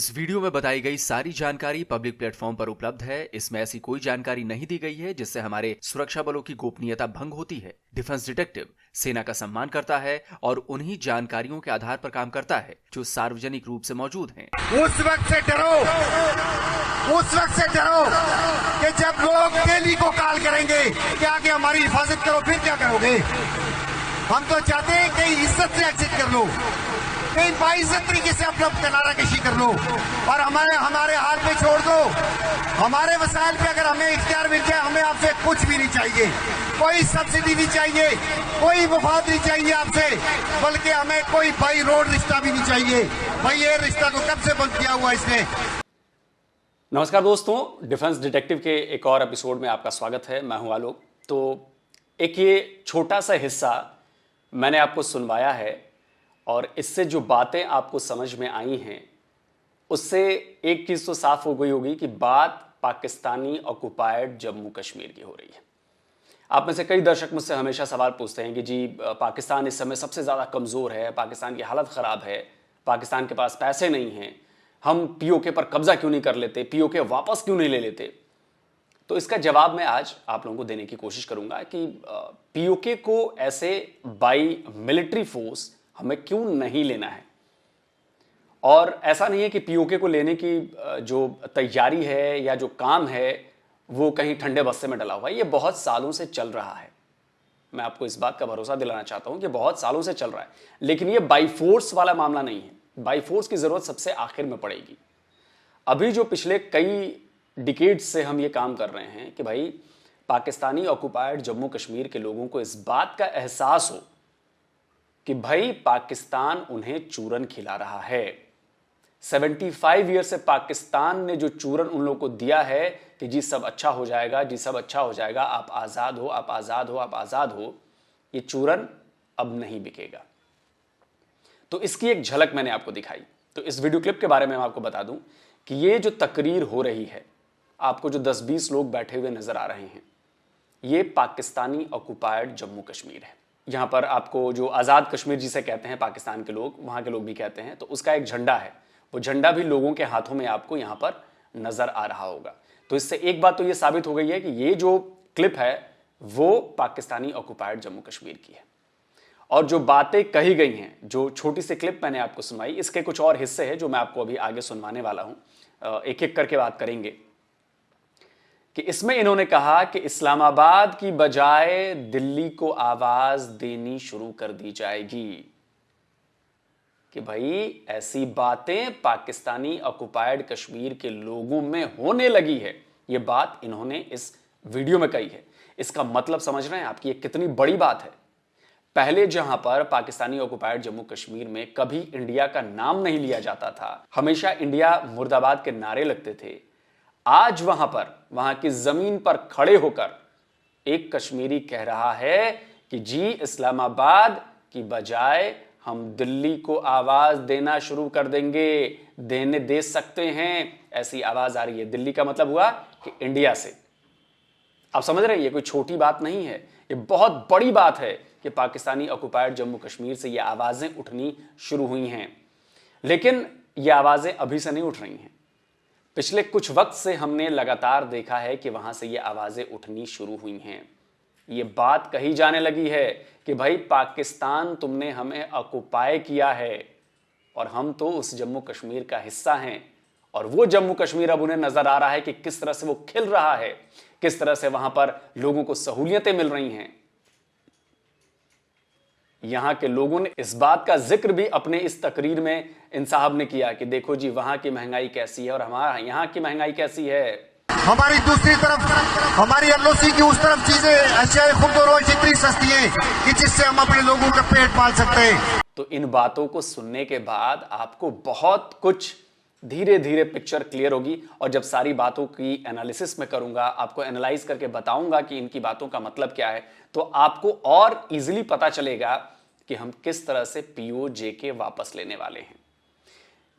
इस वीडियो में बताई गई सारी जानकारी पब्लिक प्लेटफॉर्म पर उपलब्ध है। इसमें ऐसी कोई जानकारी नहीं दी गई है जिससे हमारे सुरक्षा बलों की गोपनीयता भंग होती है। डिफेंस डिटेक्टिव सेना का सम्मान करता है और उन्हीं जानकारियों के आधार पर काम करता है जो सार्वजनिक रूप से मौजूद हैं। उस वक्त से डरो कि जब लोग दिल्ली को कॉल करेंगे कि आगे हमारी हिफाजत करो, फिर क्या करोगे? हम तो चाहते हैं कि इज्जत से एग्जिट कर लो, कहीं बाइज्जत तरीके से अपना किनारा कशी कर लो और हमारे हाथ पे छोड़ दो। हमारे वसाइल पे अगर हमें इख्तियार मिल जाए, हमें आपसे कुछ भी नहीं चाहिए, कोई सब्सिडी नहीं चाहिए, कोई मुफाद नहीं चाहिए आपसे, बल्कि हमें कोई भाई रोड रिश्ता भी नहीं चाहिए। भाई ये रिश्ता तो कब से बंद किया हुआ इसने। नमस्कार दोस्तों, डिफेंस डिटेक्टिव के एक और एपिसोड में आपका स्वागत है। मैं हूं आलोक। तो एक ये छोटा सा हिस्सा मैंने आपको सुनवाया है और इससे जो बातें आपको समझ में आई हैं उससे एक चीज़ तो साफ हो गई होगी कि बात पाकिस्तानी ऑक्युपाइड जम्मू कश्मीर की हो रही है। आप में से कई दर्शक मुझसे हमेशा सवाल पूछते हैं कि जी पाकिस्तान इस समय सबसे ज़्यादा कमज़ोर है, पाकिस्तान की हालत ख़राब है, पाकिस्तान के पास पैसे नहीं हैं, हम पीओके पर कब्जा क्यों नहीं कर लेते, पीओके वापस क्यों नहीं ले लेते। तो इसका जवाब मैं आज आप लोगों को देने की कोशिश करूंगा कि पीओके को ऐसे बाई मिलिट्री फोर्स हमें क्यों नहीं लेना है। और ऐसा नहीं है कि पीओके को लेने की जो तैयारी है या जो काम है वो कहीं ठंडे बस्ते में डला हुआ है। ये बहुत सालों से चल रहा है। मैं आपको इस बात का भरोसा दिलाना चाहता हूं कि बहुत सालों से चल रहा है, लेकिन ये बाई फोर्स वाला मामला नहीं है। बाई फोर्स की जरूरत सबसे आखिर में पड़ेगी। अभी जो पिछले कई डिकेड्स से हम ये काम कर रहे हैं कि भाई पाकिस्तानी ऑक्युपाइड जम्मू कश्मीर के लोगों को इस बात का एहसास हो कि भाई पाकिस्तान उन्हें चूरन खिला रहा है। 75 ईयर से पाकिस्तान ने जो चूरन उन लोगों को दिया है कि जी सब अच्छा हो जाएगा, जी सब अच्छा हो जाएगा, आप आज़ाद हो, आप आज़ाद हो, आप आज़ाद हो, ये चूरन अब नहीं बिकेगा। तो इसकी एक झलक मैंने आपको दिखाई। तो इस वीडियो क्लिप के बारे में मैं आपको बता दूं कि ये जो तकरीर हो रही है, आपको जो 10-20 लोग बैठे हुए नजर आ रहे हैं, ये पाकिस्तानी ऑक्युपाइड जम्मू कश्मीर है। यहाँ पर आपको जो आज़ाद कश्मीर जिसे कहते हैं पाकिस्तान के लोग, वहाँ के लोग भी कहते हैं, तो उसका एक झंडा है। वो झंडा भी लोगों के हाथों में आपको यहाँ पर नजर आ रहा होगा। तो इससे एक बात तो ये साबित हो गई है कि ये जो क्लिप है वो पाकिस्तानी ऑक्युपाइड जम्मू कश्मीर की है। और जो बातें कही गई हैं, जो छोटी सी क्लिप मैंने आपको सुनवाई, इसके कुछ और हिस्से हैं जो मैं आपको अभी आगे सुनवाने वाला हूं। एक एक करके बात करेंगे कि इसमें इन्होंने कहा कि इस्लामाबाद की बजाय दिल्ली को आवाज देनी शुरू कर दी जाएगी। कि भाई ऐसी बातें पाकिस्तानी ऑक्युपाइड कश्मीर के लोगों में होने लगी है। यह बात इन्होंने इस वीडियो में कही है। इसका मतलब समझ रहे हैं आपकी ये कितनी बड़ी बात है। पहले जहां पर पाकिस्तानी ऑक्युपाइड जम्मू कश्मीर में कभी इंडिया का नाम नहीं लिया जाता था, हमेशा इंडिया मुर्दाबाद के नारे लगते थे, आज वहां की जमीन पर खड़े होकर एक कश्मीरी कह रहा है कि जी इस्लामाबाद की बजाय हम दिल्ली को आवाज देना शुरू कर देंगे, दे सकते हैं, ऐसी आवाज आ रही है। दिल्ली का मतलब हुआ कि इंडिया से। आप समझ रहे हैं, ये कोई छोटी बात नहीं है, ये बहुत बड़ी बात है कि पाकिस्तानी ऑक्युपाइड जम्मू कश्मीर से ये आवाजें उठनी शुरू हुई हैं। लेकिन ये आवाजें अभी से नहीं उठ रही हैं। पिछले कुछ वक्त से हमने लगातार देखा है कि वहां से ये आवाजें उठनी शुरू हुई हैं। ये बात कही जाने लगी है कि भाई पाकिस्तान तुमने हमें ऑक्युपाई किया है और हम तो उस जम्मू कश्मीर का हिस्सा हैं। और वो जम्मू कश्मीर अब उन्हें नजर आ रहा है कि किस तरह से वो खिल रहा है, किस तरह से वहां पर लोगों को सहूलियतें मिल रही हैं। यहां के लोगों ने इस बात का जिक्र भी अपने इस तकरीर में इन साहब ने किया कि देखो जी वहां की महंगाई कैसी है और हमारा यहां की महंगाई कैसी है। हमारी दूसरी तरफ, हमारी एलओसी की उस तरफ चीजें अशियाए खुर्द-ओ-रोश इतनी सस्ती है कि जिससे हम अपने लोगों का पेट पाल सकते हैं। तो इन बातों को सुनने के बाद आपको बहुत कुछ धीरे धीरे पिक्चर क्लियर होगी। और जब सारी बातों की एनालिसिस में करूंगा, आपको एनालाइज करके बताऊंगा कि इनकी बातों का मतलब क्या है, तो आपको और इजीली पता चलेगा कि हम किस तरह से पीओजे वापस लेने वाले हैं।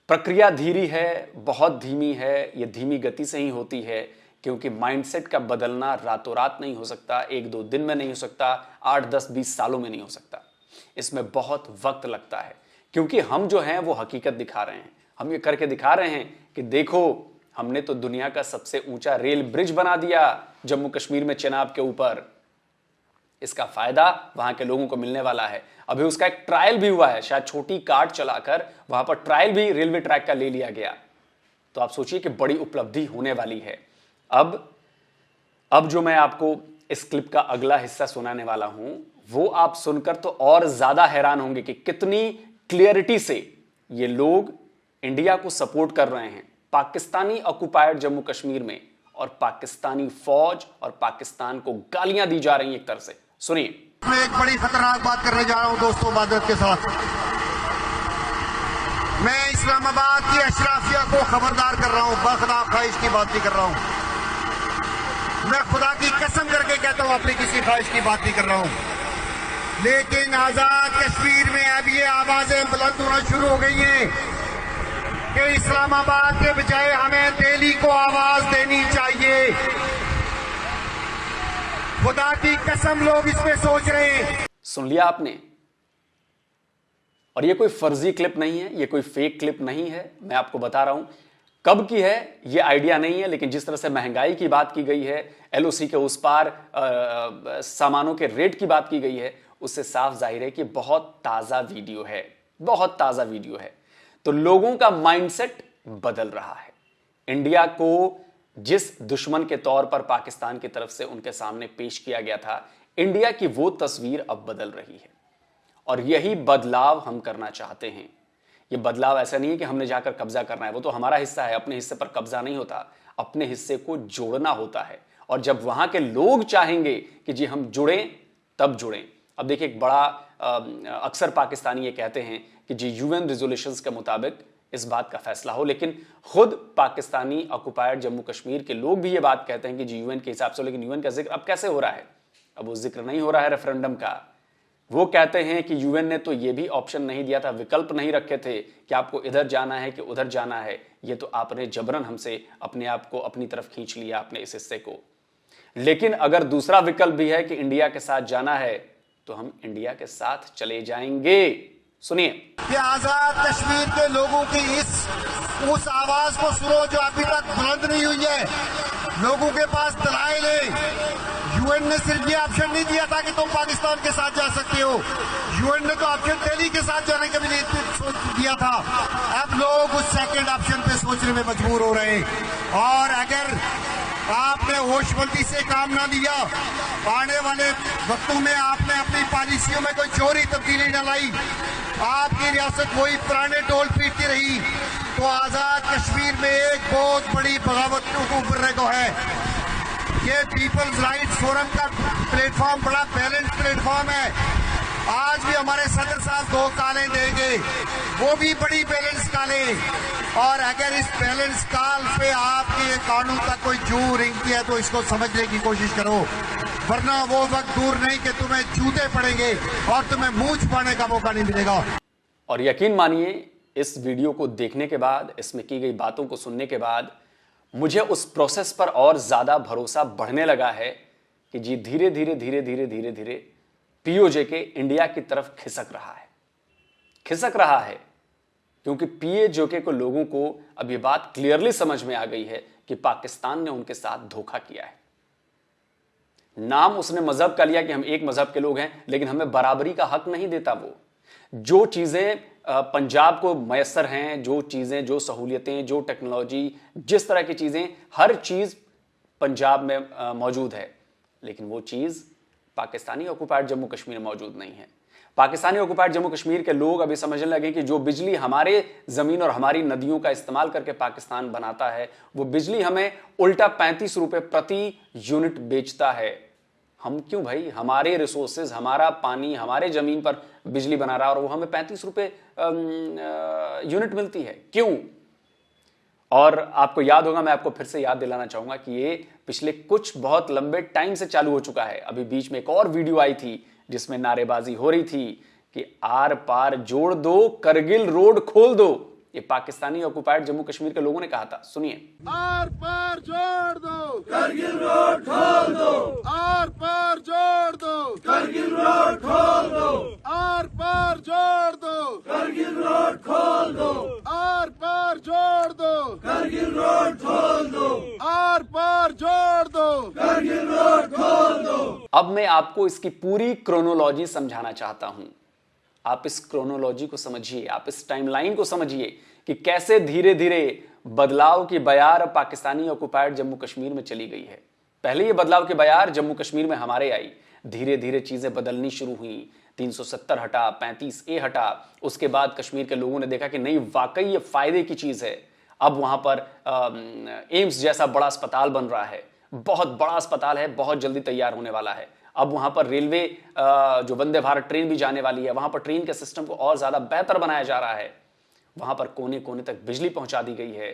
प्रक्रिया धीमी है, बहुत धीमी है, यह धीमी गति से ही होती है क्योंकि माइंडसेट का बदलना रातों रात नहीं हो सकता, 1-2 दिन में नहीं हो सकता, 8, 10, 20 सालों में नहीं हो सकता। इसमें बहुत वक्त लगता है क्योंकि हम जो हैं वो हकीकत दिखा रहे हैं, हम ये करके दिखा रहे हैं कि देखो हमने तो दुनिया का सबसे ऊंचा रेल ब्रिज बना दिया जम्मू कश्मीर में चिनाब के ऊपर। इसका फायदा वहां के लोगों को मिलने वाला है। अभी उसका एक ट्रायल भी हुआ है, शायद छोटी कार्ड चलाकर वहां पर ट्रायल भी रेलवे ट्रैक का ले लिया गया। तो आप सोचिए कि बड़ी उपलब्धि होने वाली है। अब जो मैं आपको इस क्लिप का अगला हिस्सा सुनाने वाला हूं वो आप सुनकर तो और ज्यादा हैरान होंगे कि कितनी क्लियरिटी से ये लोग इंडिया को सपोर्ट कर रहे हैं पाकिस्तानी ऑक्युपाइड जम्मू कश्मीर में, और पाकिस्तानी फौज और पाकिस्तान को गालियां दी जा रही हैं एक तरह से। सुनिए। मैं एक बड़ी खतरनाक बात करने जा रहा हूं दोस्तों मादरत के साथ। मैं इस्लामाबाद की अशराफिया को खबरदार कर रहा हूं, बखदा ख्वाहिश की बात नहीं कर रहा हूं। मैं खुदा की कसम करके कहता हूं अपनी किसी ख्वाहिश की बात नहीं कर रहा हूं। लेकिन आजाद कश्मीर में अब ये आवाजें बुलंद होना शुरू हो गई हैं कि इस्लामाबाद के बजाय हमें दिल्ली को आवाज देनी चाहिए। खुदा की कसम लोग इसमें सोच रहे हैं। सुन लिया आपने। और ये कोई फर्जी क्लिप नहीं है, ये कोई फेक क्लिप नहीं है। मैं आपको बता रहा हूं कब की है ये आइडिया नहीं है, लेकिन जिस तरह से महंगाई की बात की गई है, एलओसी के उस पार सामानों के रेट की बात की गई है, उससे साफ जाहिर है कि बहुत ताजा वीडियो है, बहुत ताजा वीडियो है। तो लोगों का माइंडसेट बदल रहा है। इंडिया को जिस दुश्मन के तौर पर पाकिस्तान की तरफ से उनके सामने पेश किया गया था, इंडिया की वो तस्वीर अब बदल रही है। और यही बदलाव हम करना चाहते हैं। ये बदलाव ऐसा नहीं है कि हमने जाकर कब्जा करना है, वो तो हमारा हिस्सा है। अपने हिस्से पर कब्जा नहीं होता, अपने हिस्से को जोड़ना होता है। और जब वहां के लोग चाहेंगे कि जी हम जुड़ें, तब जुड़ें। अब देखिए, एक बड़ा अक्सर पाकिस्तानी ये कहते हैं कि जी यूएन रेजोल्यूशंस के मुताबिक इस बात का फैसला हो, लेकिन खुद पाकिस्तानी ऑक्युपाइड जम्मू कश्मीर के लोग भी ये बात कहते हैं कि जी यूएन के हिसाब से, लेकिन यूएन का जिक्र अब कैसे हो रहा है? अब वो जिक्र नहीं हो रहा है रेफरेंडम का। वो कहते हैं कि यूएन ने तो ये भी ऑप्शन नहीं दिया था, विकल्प नहीं रखे थे कि आपको इधर जाना है कि उधर जाना है। ये तो आपने जबरन हमसे अपने आप को अपनी तरफ खींच लिया, अपने इस हिस्से को। लेकिन अगर दूसरा विकल्प भी है कि इंडिया के साथ जाना है, तो हम इंडिया के साथ चले जाएंगे। सुनिए। कि आजाद कश्मीर के लोगों की उस आवाज को सुनो जो अभी तक बुलंद नहीं हुई है। लोगों के पास दलाइल है। यूएन ने सिर्फ ये ऑप्शन नहीं दिया था कि तुम पाकिस्तान के साथ जा सकते हो, यूएन ने तो ऑप्शन दिल्ली के साथ जाने के लिए दिया था। अब लोग उस सेकंड ऑप्शन पे सोचने में मजबूर हो रहे हैं। और अगर आपने होशमंदी से काम ना लिया, आने वाले वक्तों में आपने अपनी पॉलिसियों में कोई चोरी तब्दीली न लाई, आपकी रियासत वही पुराने टोल पीटती रही, तो आजाद कश्मीर में एक बहुत बड़ी बगावत उभरने को है। ये पीपल्स राइट्स फोरम का प्लेटफॉर्म बड़ा बैलेंस प्लेटफॉर्म है। आज भी हमारे सदर साहब 2 कालें देंगे, वो भी बड़ी बैलेंस कालें। और अगर इस बैलेंस काल पे आपके कानून का कोई जू रिंगती है तो इसको समझने की कोशिश करो, वरना वो वक्त दूर नहीं कि तुम्हें जूते पड़ेंगे और तुम्हें मुंह छुपाने का मौका नहीं मिलेगा। और यकीन मानिए, इस वीडियो को देखने के बाद, इसमें की गई बातों को सुनने के बाद मुझे उस प्रोसेस पर और ज्यादा भरोसा बढ़ने लगा है कि जी धीरे धीरे धीरे धीरे धीरे धीरे पीओजे के इंडिया की तरफ खिसक रहा है। क्योंकि पीओजे को लोगों को अब ये बात क्लियरली समझ में आ गई है कि पाकिस्तान ने उनके साथ धोखा किया है। नाम उसने मजहब का लिया कि हम एक मजहब के लोग हैं, लेकिन हमें बराबरी का हक नहीं देता। वो जो चीजें पंजाब को मयसर हैं, जो चीजें, जो सहूलियतें, जो टेक्नोलॉजी, जिस तरह की चीजें, हर चीज पंजाब में मौजूद है, लेकिन वो चीज पाकिस्तानी ऑक्युपाइड जम्मू कश्मीर में मौजूद नहीं है। पाकिस्तानी ऑक्युपाइड जम्मू कश्मीर के लोग अभी समझने लगे कि जो बिजली हमारे जमीन और हमारी नदियों का इस्तेमाल करके पाकिस्तान बनाता है, वो बिजली हमें उल्टा 35 रुपए प्रति यूनिट बेचता है। हम क्यों भाई, हमारे रिसोर्सेज, हमारा पानी, हमारे जमीन पर बिजली बना रहा है और वो हमें 35 रुपए यूनिट मिलती है, क्यों? और आपको याद होगा, मैं आपको फिर से याद दिलाना चाहूंगा कि ये पिछले कुछ बहुत लंबे टाइम से चालू हो चुका है। अभी बीच में एक और वीडियो आई थी जिसमें नारेबाजी हो रही थी कि आर पार जोड़ दो, करगिल रोड खोल दो। ये पाकिस्तानी ऑक्युपाइड जम्मू कश्मीर के लोगों ने कहा था। सुनिए। आर पार जोड़ दो, करगिल रोड खोल दो। आर पार जोड़ दो, करगिल रोड खोल दो। आर पार जोड़ दो, करगिल रोड खोल दो। आर पार अब मैं आपको इसकी पूरी क्रोनोलॉजी समझाना चाहता हूं। आप इस क्रोनोलॉजी को समझिए, आप इस टाइमलाइन को समझिए कि कैसे धीरे धीरे बदलाव की बयार पाकिस्तानी ऑक्युपाइड जम्मू कश्मीर में चली गई है। पहले ये बदलाव की बयार जम्मू कश्मीर में हमारे आई, धीरे धीरे चीजें बदलनी शुरू हुई। 370 हटा, 35A हटा, उसके बाद कश्मीर के लोगों ने देखा कि नहीं, वाकई ये फायदे की चीज है। अब वहां पर एम्स जैसा बड़ा अस्पताल बन रहा है, बहुत बड़ा अस्पताल है, बहुत जल्दी तैयार होने वाला है। अब वहां पर रेलवे जो वंदे भारत ट्रेन भी जाने वाली है, वहां पर ट्रेन के सिस्टम को और ज्यादा बेहतर बनाया जा रहा है। वहां पर कोने कोने तक बिजली पहुंचा दी गई है।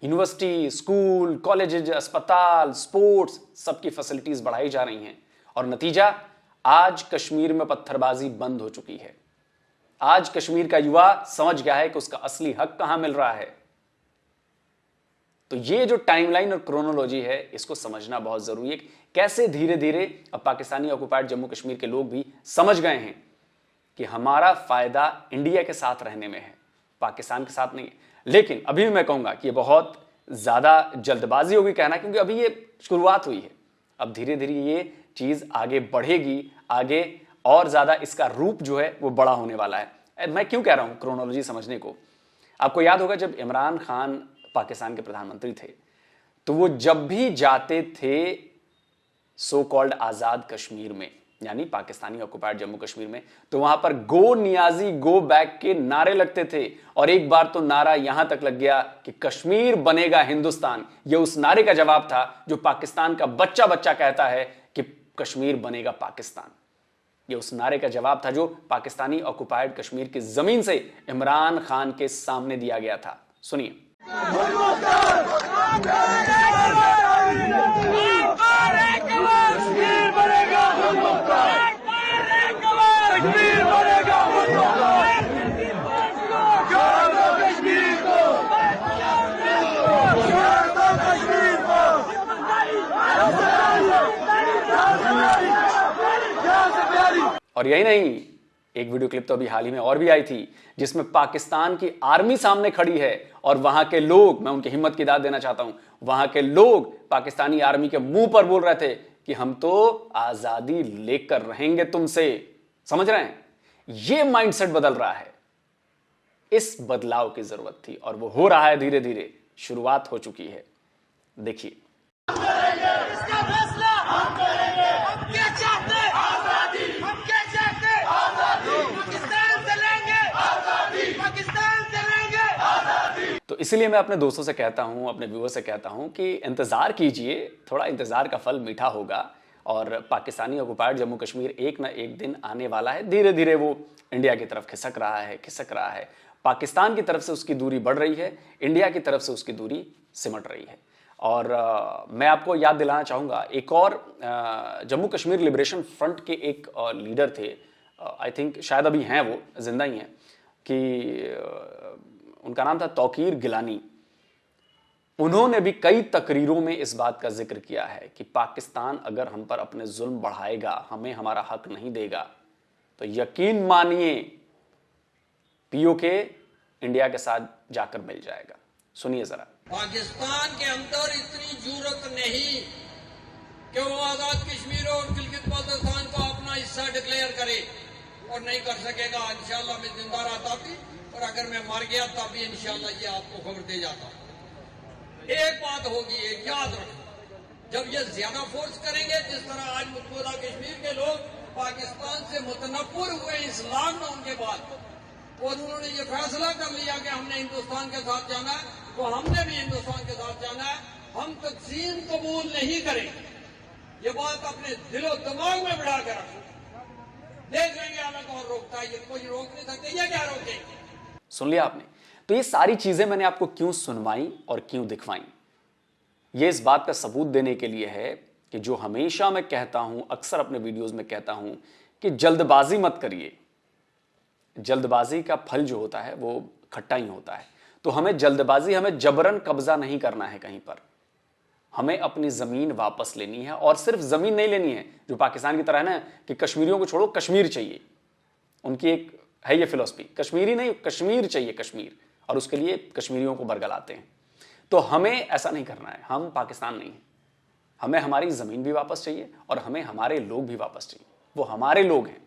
यूनिवर्सिटी, स्कूल, कॉलेज, अस्पताल, स्पोर्ट्स, सबकी फैसिलिटीज बढ़ाई जा रही हैं। और नतीजा, आज कश्मीर में पत्थरबाजी बंद हो चुकी है। आज कश्मीर का युवा समझ गया है कि उसका असली हक कहां मिल रहा है। तो ये जो टाइमलाइन और क्रोनोलॉजी है, इसको समझना बहुत जरूरी है। कैसे धीरे धीरे अब पाकिस्तानी ऑक्युपाइड जम्मू कश्मीर के लोग भी समझ गए हैं कि हमारा फायदा इंडिया के साथ रहने में है, पाकिस्तान के साथ नहीं है। लेकिन अभी भी मैं कहूंगा कि ये बहुत ज्यादा जल्दबाजी होगी कहना, क्योंकि अभी ये शुरुआत हुई है। अब धीरे धीरे ये चीज आगे बढ़ेगी, आगे और ज्यादा इसका रूप जो है वो बड़ा होने वाला है। मैं क्यों कह रहा हूं क्रोनोलॉजी समझने को? आपको याद होगा जब इमरान खान पाकिस्तान के प्रधानमंत्री थे, तो वो जब भी जाते थे सो कॉल्ड आजाद कश्मीर में, यानी पाकिस्तानी ऑक्युपाइड जम्मू कश्मीर में, तो वहां पर गो नियाजी गो बैक के नारे लगते थे। और एक बार तो नारा यहां तक लग गया कि कश्मीर बनेगा हिंदुस्तान। यह उस नारे का जवाब था जो पाकिस्तान का बच्चा बच्चा कहता है कि कश्मीर बनेगा पाकिस्तान। यह उस नारे का जवाब था जो पाकिस्तानी ऑक्युपाइड कश्मीर की जमीन से इमरान खान के सामने दिया गया था। सुनिए। और यही नहीं, एक वीडियो क्लिप तो अभी हाल ही में और भी आई थी, जिसमें पाकिस्तान की आर्मी सामने खड़ी है और वहां के लोग, मैं उनकी हिम्मत की दाद देना चाहता हूं, वहां के लोग पाकिस्तानी आर्मी के मुंह पर बोल रहे थे कि हम तो आजादी लेकर रहेंगे तुमसे। समझ रहे हैं? यह माइंडसेट बदल रहा है। इस बदलाव की जरूरत थी और वो हो रहा है धीरे धीरे, शुरुआत हो चुकी है। देखिए। इसका फैसला हम करेंगे। हम क्या चाहते हैं? आजादी। हम क्या चाहते हैं? आजादी। पाकिस्तान से लेंगे आजादी। पाकिस्तान से लेंगे आजादी। तो इसलिए मैं अपने दोस्तों से कहता हूं, अपने व्यूअर्स से कहता हूं कि इंतजार कीजिए, थोड़ा इंतजार का फल मीठा होगा। और पाकिस्तानी ऑक्युपाइड जम्मू कश्मीर एक ना एक दिन आने वाला है। धीरे धीरे वो इंडिया की तरफ खिसक रहा है। पाकिस्तान की तरफ से उसकी दूरी बढ़ रही है, इंडिया की तरफ से उसकी दूरी सिमट रही है। और मैं आपको याद दिलाना चाहूँगा, एक और जम्मू कश्मीर लिबरेशन फ्रंट के एक लीडर थे, आई थिंक शायद अभी हैं, वो जिंदा ही हैं, कि उनका नाम था तौकीर गिलानी। उन्होंने भी कई तकरीरों में इस बात का जिक्र किया है कि पाकिस्तान अगर हम पर अपने जुल्म बढ़ाएगा, हमें हमारा हक नहीं देगा, तो यकीन मानिए पीओके इंडिया के साथ जाकर मिल जाएगा। सुनिए जरा। पाकिस्तान के अंदर इतनी जरूरत नहीं कि वो आजाद कश्मीर और गिलगित बाल्टिस्तान को अपना हिस्सा डिक्लेयर करे, और नहीं कर सकेगा। इंशाल्लाह मैं जिंदा रहता भी, और अगर मैं मर गया तब भी इंशाल्लाह ये आपको खबर दे जाता। एक बात होगी, एक याद रखना, जब ये ज्यादा फोर्स करेंगे, जिस तरह आज मुतबदा कश्मीर के लोग पाकिस्तान से मुतनफुर हुए इस लॉकडाउन के बाद, और उन्होंने ये फैसला कर लिया कि हमने हिंदुस्तान के साथ जाना है, तो हमने भी हिंदुस्तान के साथ जाना है। हम तकसीम कबूल नहीं करेंगे। ये बात अपने दिलो दिमाग में बिठा के रखो। देख लेंगे हमें कौन रोकता है, ये कोई रोक नहीं सकते, ये क्या रोकेंगे। सुन लिया आपने? तो ये सारी चीजें मैंने आपको क्यों सुनवाई और क्यों दिखवाई? ये इस बात का सबूत देने के लिए है कि जो हमेशा मैं कहता हूं, अक्सर अपने वीडियोस में कहता हूं कि जल्दबाजी मत करिए। जल्दबाजी का फल जो होता है वो खट्टा ही होता है। तो हमें जल्दबाजी, हमें जबरन कब्जा नहीं करना है कहीं पर। हमें अपनी जमीन वापस लेनी है, और सिर्फ जमीन नहीं लेनी है जो पाकिस्तान की तरह है ना कि कश्मीरियों को छोड़ो, कश्मीर चाहिए। उनकी एक है ये फिलॉसफी, कश्मीरी नहीं, कश्मीर चाहिए, कश्मीर, और उसके लिए कश्मीरियों को बरगलाते हैं। तो हमें ऐसा नहीं करना है। हम पाकिस्तान नहीं है, हमें हमारी जमीन भी वापस चाहिए और हमें हमारे लोग भी वापस चाहिए। वो हमारे लोग हैं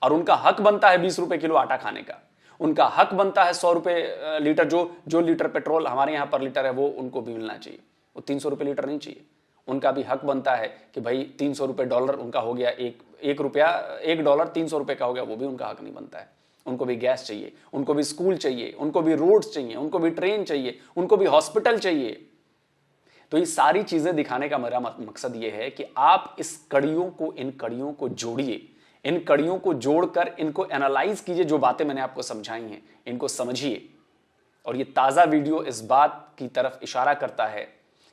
और उनका हक बनता है 20 रुपए किलो आटा खाने का, उनका हक बनता है 100 रुपए लीटर, जो लीटर पेट्रोल हमारे यहां पर लीटर है वो उनको भी मिलना चाहिए। वो 300 रुपए लीटर नहीं चाहिए। उनका भी हक बनता है कि भाई 300 रुपए डॉलर उनका हो गया, एक डॉलर 300 रुपए का हो गया, वो भी उनका हक नहीं बनता है। उनको भी गैस चाहिए, उनको भी स्कूल चाहिए, उनको भी रोड्स चाहिए, उनको भी ट्रेन चाहिए, उनको भी हॉस्पिटल चाहिए। तो ये सारी चीजें दिखाने का मेरा मकसद ये है कि आप इस कड़ियों को, इन कड़ियों को जोड़िए, इन कड़ियों को जोड़कर इनको एनालाइज कीजिए। जो बातें मैंने आपको समझाई हैं इनको समझिए। और ये ताजा वीडियो इस बात की तरफ इशारा करता है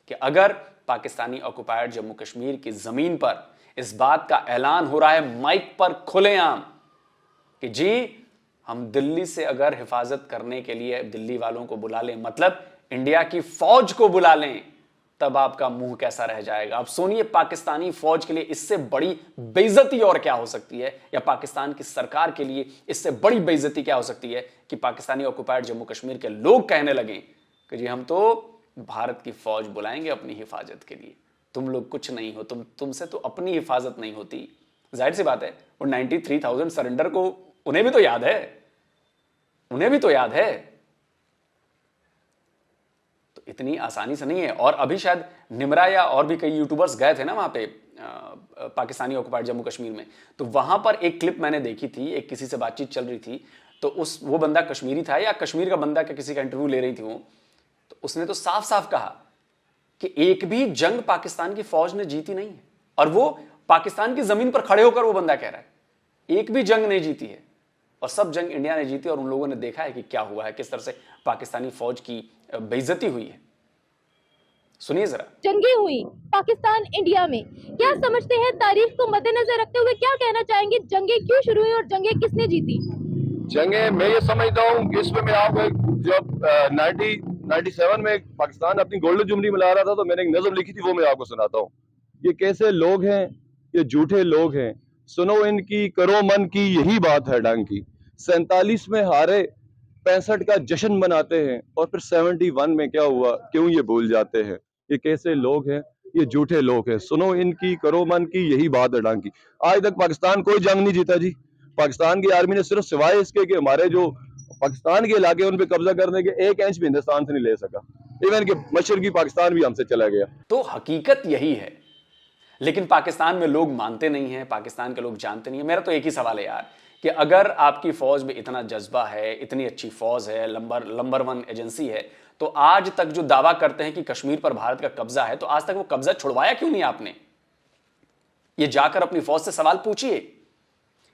कि अगर पाकिस्तानी ऑक्युपाइड जम्मू कश्मीर की जमीन पर इस बात का ऐलान हो रहा है माइक पर खुलेआम कि जी हम दिल्ली से अगर हिफाजत करने के लिए दिल्ली वालों को बुला लें, मतलब इंडिया की फौज को बुला लें, तब आपका मुंह कैसा रह जाएगा। अब सुनिए, पाकिस्तानी फौज के लिए इससे बड़ी बेइज्जती और क्या हो सकती है, या पाकिस्तान की सरकार के लिए इससे बड़ी बेइज्जती क्या हो सकती है कि पाकिस्तानी ऑक्युपाइड जम्मू कश्मीर के लोग कहने लगे कि जी हम तो भारत की फौज बुलाएंगे अपनी हिफाजत के लिए, तुम लोग कुछ नहीं हो, तुमसे तो अपनी हिफाजत नहीं होती। जाहिर सी बात है, वो 93,000 सरेंडर को उन्हें भी तो याद है, उन्हें भी तो याद है। तो इतनी आसानी से नहीं है। और अभी शायद निमरा या और भी कई यूट्यूबर्स गए थे ना वहां पे पाकिस्तानी ऑक्युपाइड जम्मू कश्मीर में, तो वहां पर एक क्लिप मैंने देखी थी, एक किसी से बातचीत चल रही थी, तो वो बंदा कश्मीरी था या कश्मीर का बंदा का किसी का इंटरव्यू ले रही थी वो, तो उसने तो साफ साफ कहा कि एक भी जंग पाकिस्तान की फौज ने जीती नहीं है। और वो पाकिस्तान की जमीन पर खड़े होकर वो बंदा कह रहा है एक भी जंग नहीं जीती है, और सब जंग इंडिया ने जीती। और उन लोगों ने देखा है कि क्या हुआ है, किस तरह से पाकिस्तानी फौज की बेइज्जती हुई है। सुनिए जरा। जंगे हुई पाकिस्तान इंडिया में, क्या समझते हैं? तारीख को मद्देनजर रखते हुए क्या कहना चाहेंगे? जंगे क्यों शुरू हुई और जंगे किसने जीती? जंगे मैं ये समझता हूँ कि इसमें मैं आपको जब 97 में पाकिस्तान अपनी गोल्डन जुबली मना रहा था, तो मैंने एक नज़म लिखी थी, वो मैं आपको सुनाता हूँ। ये कैसे लोग हैं, ये झूठे लोग हैं, सुनो इनकी करो मन की यही बात है ढंग की। 47 में हारे, 65 का जश्न मनाते हैं, और फिर 71 में क्या हुआ क्यों ये भूल जाते हैं। ये कैसे लोग हैं, ये झूठे लोग हैं, सुनो इनकी करो मन की यही बात है ढंग की। आज तक पाकिस्तान कोई जंग नहीं जीता जी। पाकिस्तान की आर्मी ने सिर्फ सिवाय इसके कि हमारे जो पाकिस्तान के इलाके उन पे कब्जा करने के 1 इंच भी हिंदुस्तान से नहीं ले सका। इवन कि मशरकी पाकिस्तान भी हमसे चला गया। तो हकीकत यही है, लेकिन पाकिस्तान में लोग मानते नहीं हैं, पाकिस्तान के लोग जानते नहीं हैं। मेरा तो एक ही सवाल है यार कि अगर आपकी फौज में इतना जज्बा है, इतनी अच्छी फौज है, नंबर 1 एजेंसी है, तो आज तक जो दावा करते हैं कि कश्मीर पर भारत का कब्जा है, तो आज तक वो कब्जा छुड़वाया क्यों नहीं आपने? ये जाकर अपनी फौज से सवाल पूछिए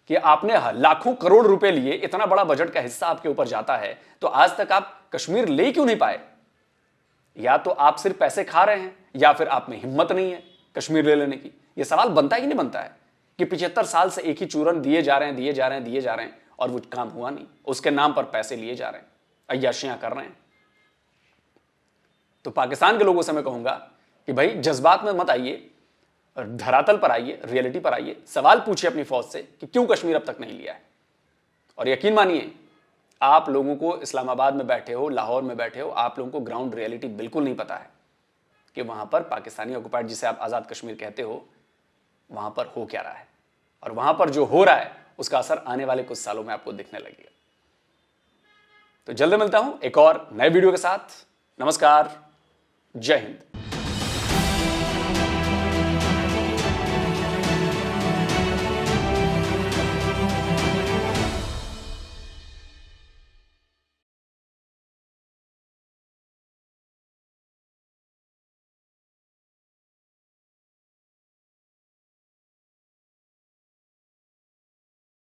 कि आपने लाखों करोड़ रुपए लिए, इतना बड़ा बजट का हिस्सा आपके ऊपर जाता है, तो आज तक आप कश्मीर ले क्यों नहीं पाए? या तो आप सिर्फ पैसे खा रहे हैं, या फिर आप में हिम्मत नहीं है कश्मीर ले लेने की। यह सवाल बनता ही नहीं बनता है कि 75 साल से एक ही चूरन दिए जा रहे हैं और वो काम हुआ नहीं, उसके नाम पर पैसे लिए जा रहे हैं, अय्याशियां कर रहे हैं। तो पाकिस्तान के लोगों से मैं कहूंगा कि भाई जज्बात में मत आइए, धरातल पर आइए, रियलिटी पर आइए, सवाल पूछिए अपनी फौज से कि क्यों कश्मीर अब तक नहीं लिया है। और यकीन मानिए, आप लोगों को इस्लामाबाद में बैठे हो, लाहौर में बैठे हो, आप लोगों को ग्राउंड रियलिटी बिल्कुल नहीं पता है कि वहां पर पाकिस्तानी ऑक्युपाइड, जिसे आप आजाद कश्मीर कहते हो, वहां पर हो क्या रहा है। और वहां पर जो हो रहा है उसका असर आने वाले कुछ सालों में आपको दिखने लगेगा। तो जल्द मिलता हूं एक और नए वीडियो के साथ। नमस्कार, जय हिंद।